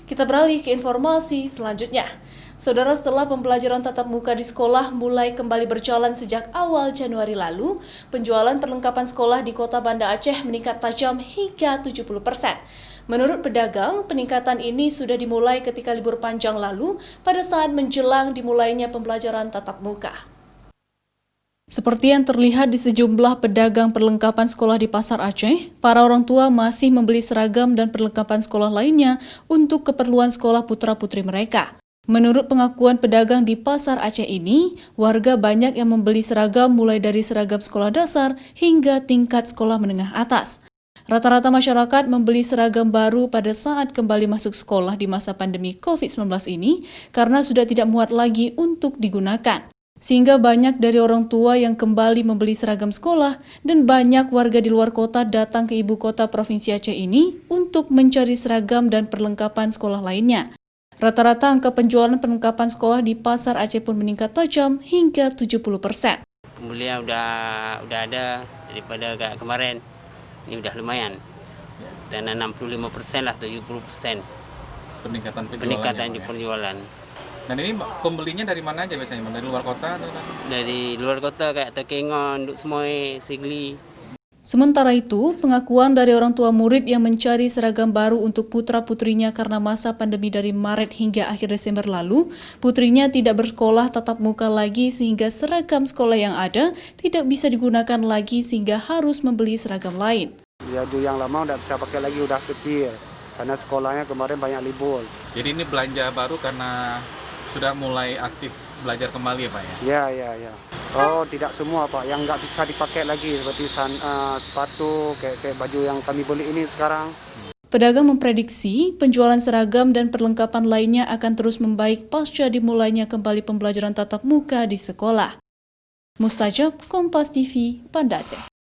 Kita beralih ke informasi selanjutnya. Saudara, setelah pembelajaran tatap muka di sekolah mulai kembali berjalan sejak awal Januari lalu, penjualan perlengkapan sekolah di Kota Banda Aceh meningkat tajam hingga 70%. Menurut pedagang, peningkatan ini sudah dimulai ketika libur panjang lalu pada saat menjelang dimulainya pembelajaran tatap muka. Seperti yang terlihat di sejumlah pedagang perlengkapan sekolah di Pasar Aceh, para orang tua masih membeli seragam dan perlengkapan sekolah lainnya untuk keperluan sekolah putra-putri mereka. Menurut pengakuan pedagang di Pasar Aceh ini, warga banyak yang membeli seragam mulai dari seragam sekolah dasar hingga tingkat sekolah menengah atas. Rata-rata masyarakat membeli seragam baru pada saat kembali masuk sekolah di masa pandemi COVID-19 ini karena sudah tidak muat lagi untuk digunakan. Sehingga banyak dari orang tua yang kembali membeli seragam sekolah dan banyak warga di luar kota datang ke ibu kota Provinsi Aceh ini untuk mencari seragam dan perlengkapan sekolah lainnya. Rata-rata angka penjualan perlengkapan sekolah di Pasar Aceh pun meningkat tajam hingga 70%. Pembelian udah ada daripada kemarin, ini udah lumayan. Dan 65% lah, 70% peningkatan di penjualan. Dan ini pembelinya dari mana aja biasanya? Dari luar kota? Atau? Dari luar kota kayak Tekengon, Duk Semoy, Sigli. Sementara itu, pengakuan dari orang tua murid yang mencari seragam baru untuk putra-putrinya karena masa pandemi dari Maret hingga akhir Desember lalu, putrinya tidak bersekolah tatap muka lagi sehingga seragam sekolah yang ada tidak bisa digunakan lagi sehingga harus membeli seragam lain. Baju yang lama udah bisa pakai lagi, udah kecil, karena sekolahnya kemarin banyak libur. Jadi ini belanja baru karena sudah mulai aktif belajar kembali ya Pak ya? Ya. Oh, tidak semua Pak, yang nggak bisa dipakai lagi seperti sepatu, kayak baju yang kami beli ini sekarang. Pedagang memprediksi penjualan seragam dan perlengkapan lainnya akan terus membaik pasca dimulainya kembali pembelajaran tatap muka di sekolah. Mustajab, Kompas TV, Banda Aceh.